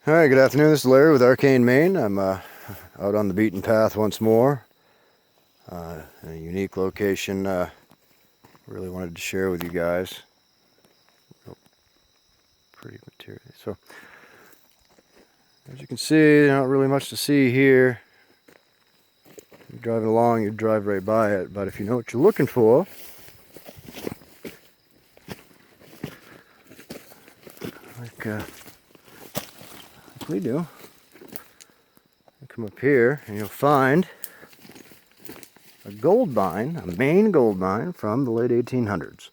Hi, good afternoon. This is Larry with Arcane Maine. I'm out on the beaten path once more. In a unique location. Really wanted to share with you guys. Oh, pretty material. So, as you can see, not really much to see here. You're driving along, you drive right by it. But if you know what you're looking for, like we do, you come up here and you'll find a gold mine, a Maine gold mine from the late 1800s.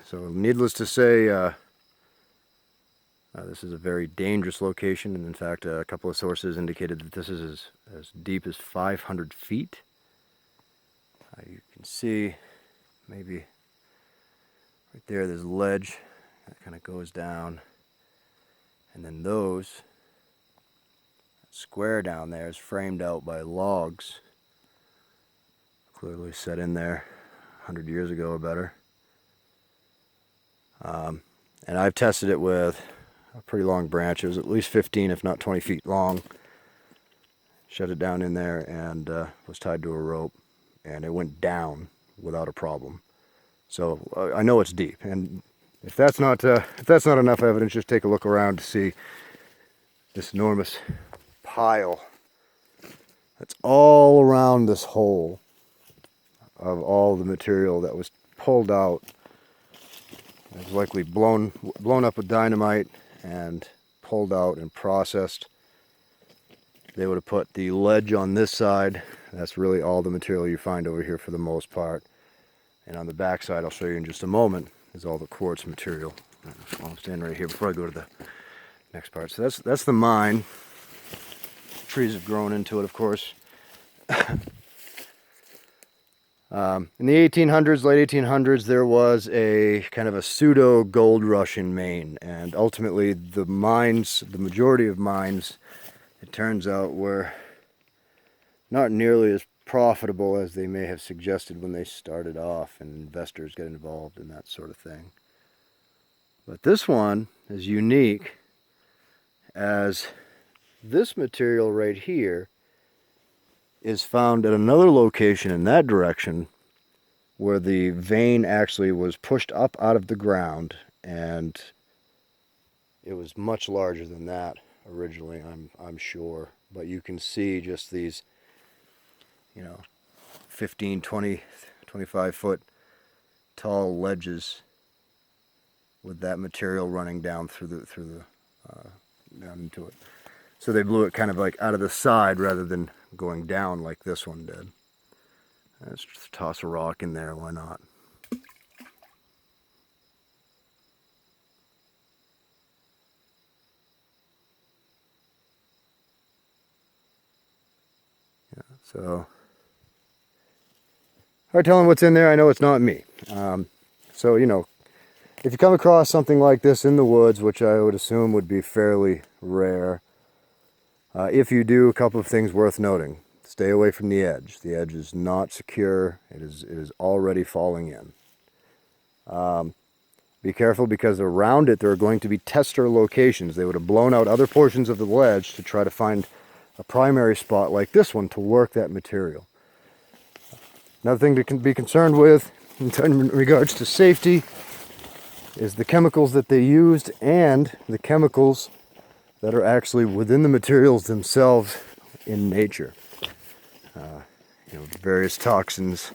So needless to say, this is a very dangerous location, and in fact a couple of sources indicated that this is as deep as 500 feet. You can see maybe right there's a ledge that kind of goes down, and then that square down there is framed out by logs, clearly set in there 100 years ago or better. And I've tested it with a pretty long branch. It was at least 15 if not 20 feet long. Shut it down in there and was tied to a rope, and it went down without a problem. So I know it's deep, and if that's not enough evidence, just take a look around to see this enormous pile that's all around this hole of all the material that was pulled out. It was likely blown up with dynamite and pulled out and processed. They would have put the ledge on this side. That's really all the material you find over here for the most part. And on the back side, I'll show you in just a moment, is all the quartz material. I'll stand right here before I go to the next part. So that's the mine. Trees have grown into it, of course. In the 1800s, late 1800s, there was a kind of a pseudo gold rush in Maine, and ultimately the majority of mines, it turns out, were not nearly as profitable as they may have suggested when they started off, and investors get involved in that sort of thing. But this one is unique, as this material right here is found at another location in that direction, where the vein actually was pushed up out of the ground, and it was much larger than that originally, I'm sure. But you can see just these, 15, 20, 25 foot tall ledges with that material running down down into it. So they blew it kind of like out of the side rather than going down like this one did. Let's just toss a rock in there, why not? Yeah, so hard telling what's in there. I know it's not me. So, if you come across something like this in the woods, which I would assume would be fairly rare, if you do, a couple of things worth noting. Stay away from the edge. The edge is not secure. It is already falling in. Be careful, because around it there are going to be tester locations. They would have blown out other portions of the ledge to try to find a primary spot like this one to work that material. Another thing to be concerned with in regards to safety is the chemicals that they used and the chemicals that are actually within the materials themselves in nature. Various toxins,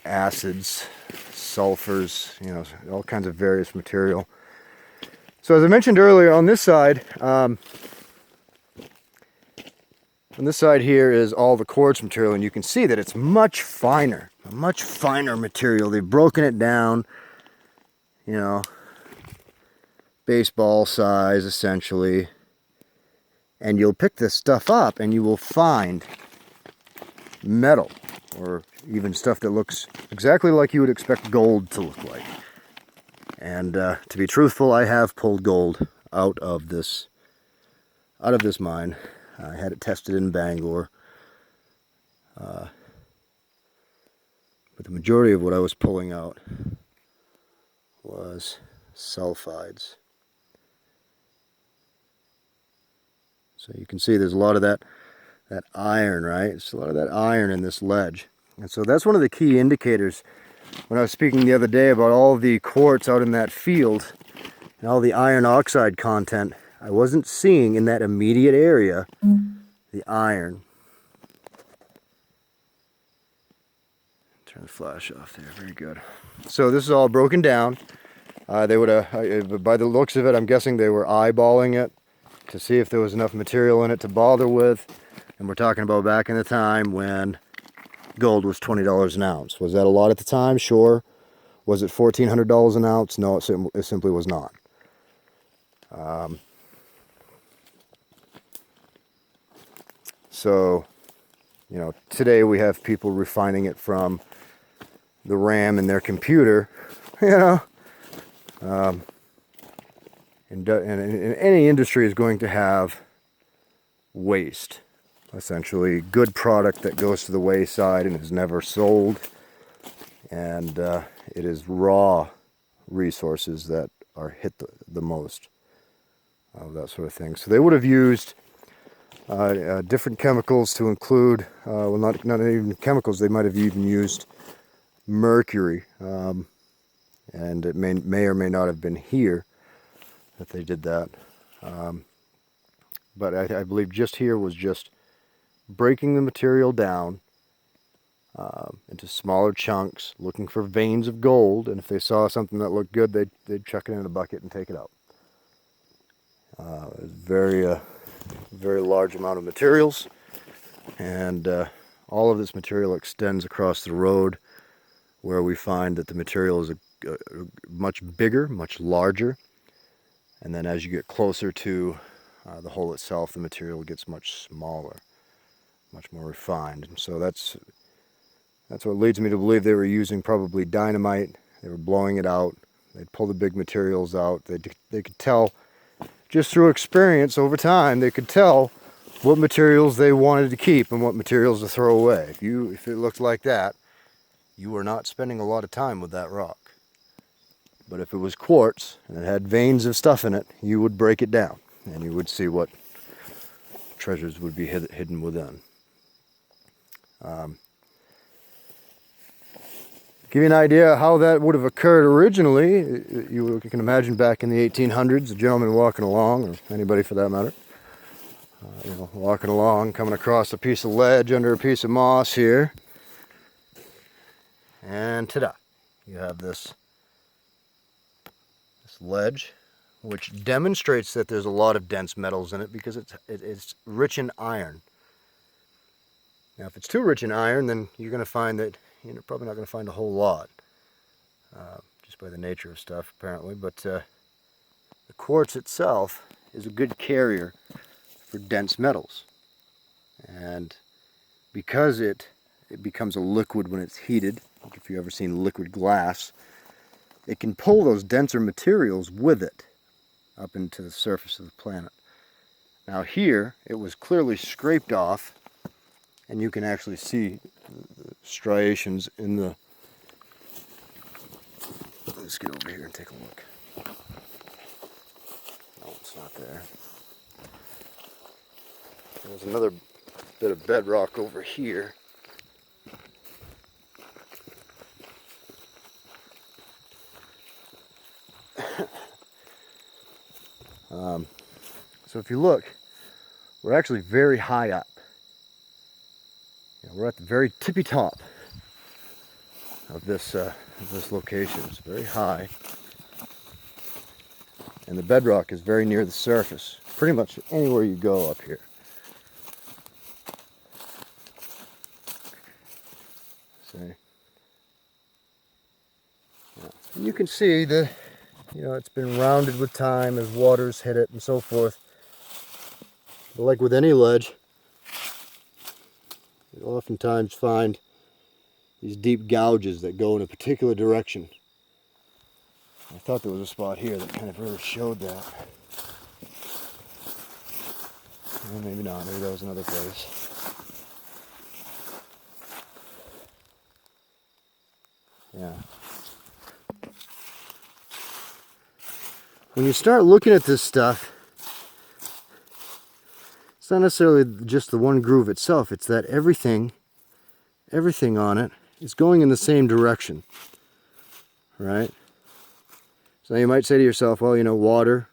acids, sulfurs, all kinds of various material. So as I mentioned earlier, on this side here is all the quartz material, and you can see that it's much finer, a much finer material. They've broken it down, baseball size essentially. And you'll pick this stuff up and you will find metal, or even stuff that looks exactly like you would expect gold to look like. And to be truthful, I have pulled gold out of this mine. I had it tested in Bangor. But the majority of what I was pulling out was sulfides. So you can see there's a lot of that iron, right? There's a lot of that iron in this ledge. And so that's one of the key indicators. When I was speaking the other day about all the quartz out in that field and all the iron oxide content, I wasn't seeing in that immediate area the iron. Turn the flash off there, very good. So this is all broken down. They would have, by the looks of it, I'm guessing they were eyeballing it to see if there was enough material in it to bother with. And we're talking about back in the time when gold was $20 an ounce. Was that a lot at the time? Sure. Was it $1,400 an ounce? No, it simply was not. So, you know, today we have people refining it from the RAM in their computer, you know. And any industry is going to have waste. Essentially, good product that goes to the wayside and is never sold. And it is raw resources that are hit the most of that sort of thing. So they would have used different chemicals to include, well, not even chemicals, they might have even used mercury. And it may or may not have been here that they did that. But I believe just here was just breaking the material down into smaller chunks, looking for veins of gold, and if they saw something that looked good, they'd chuck it in a bucket and take it out. It was very large amount of materials, and all of this material extends across the road, where we find that the material is much bigger, much larger, and then as you get closer to the hole itself, the material gets much smaller, much more refined. And so that's what leads me to believe they were using probably dynamite. They were blowing it out. They'd pull the big materials out. They could tell, just through experience over time, they could tell what materials they wanted to keep and what materials to throw away. If it looked like that, you were not spending a lot of time with that rock. But if it was quartz and it had veins of stuff in it, you would break it down and you would see what treasures would be hidden within. Give you an idea how that would have occurred originally. You can imagine back in the 1800s, a gentleman walking along, or anybody for that matter, walking along, coming across a piece of ledge under a piece of moss here, and ta-da, you have this ledge, which demonstrates that there's a lot of dense metals in it because it's rich in iron. Now, if it's too rich in iron, then you're going to find that you're probably not going to find a whole lot, just by the nature of stuff, apparently. But the quartz itself is a good carrier for dense metals, and because it becomes a liquid when it's heated, like if you've ever seen liquid glass, it can pull those denser materials with it up into the surface of the planet. Now here, it was clearly scraped off, and you can actually see the striations in the... Let's get over here and take a look. No, it's not there. There's another bit of bedrock over here. So if you look, we're actually very high up. We're at the very tippy top of this location. It's very high, and the bedrock is very near the surface. Pretty much anywhere you go up here. See, yeah. And you can see that it's been rounded with time as waters hit it and so forth. But like with any ledge, you'll oftentimes find these deep gouges that go in a particular direction. I thought there was a spot here that kind of really showed that. Well, maybe not. Maybe that was another place. Yeah. when you start looking at this stuff, it's not necessarily just the one groove itself, it's that everything on it is going in the same direction, right? So you might say to yourself, well, you know, water,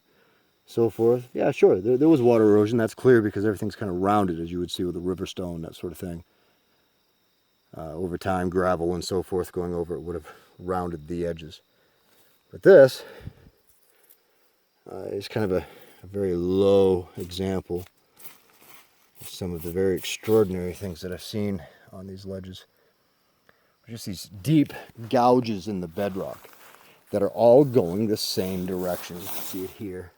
so forth. Yeah, sure, there was water erosion, that's clear because everything's kind of rounded, as you would see with a river stone, that sort of thing. Over time, gravel and so forth going over it would have rounded the edges. But this is kind of a very low example of some of the very extraordinary things that I've seen on these ledges. Just these deep gouges in the bedrock that are all going the same direction. You can see it here,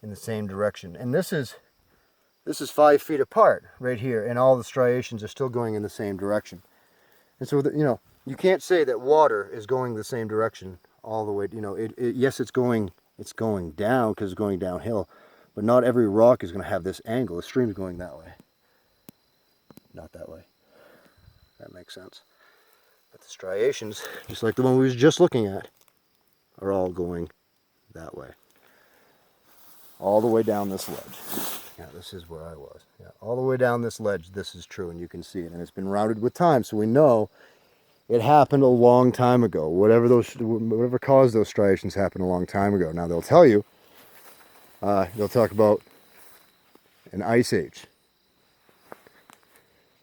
in the same direction. And this is 5 feet apart right here, and all the striations are still going in the same direction. And so, you know, you can't say that water is going the same direction all the way. You know, yes, it's going down because it's going downhill, but not every rock is going to have this angle. The stream is going that way, not that way. That makes sense. But the striations, just like the one we was just looking at, are all going that way. All the way down this ledge. Yeah, this is where I was. Yeah, all the way down this ledge, this is true, and you can see it. And it's been rounded with time, so we know it happened a long time ago. Whatever caused those striations happened a long time ago. Now they'll tell you, they'll talk about an ice age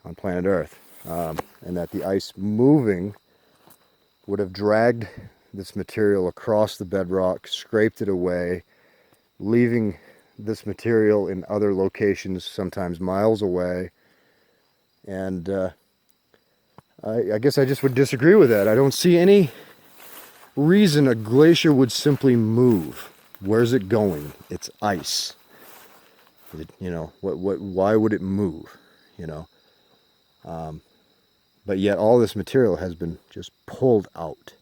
on planet Earth, and that the ice moving would have dragged this material across the bedrock, scraped it away, leaving this material in other locations, sometimes miles away. And I guess I just would disagree with that. I don't see any reason a glacier would simply move. Where's it going? It's ice. You know, why would it move? You know, but yet all this material has been just pulled out.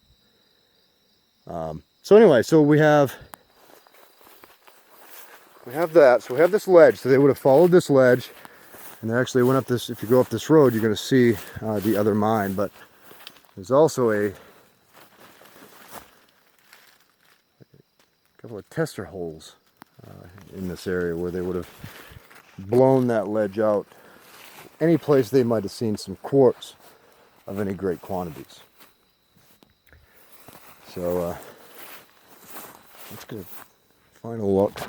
So anyway, so we have that. So we have this ledge. So they would have followed this ledge, and they actually went up this. If you go up this road, you're going to see the other mine. But there's also a couple of tester holes in this area where they would have blown that ledge out. Any place they might have seen some quartz of any great quantities. So let's get a final look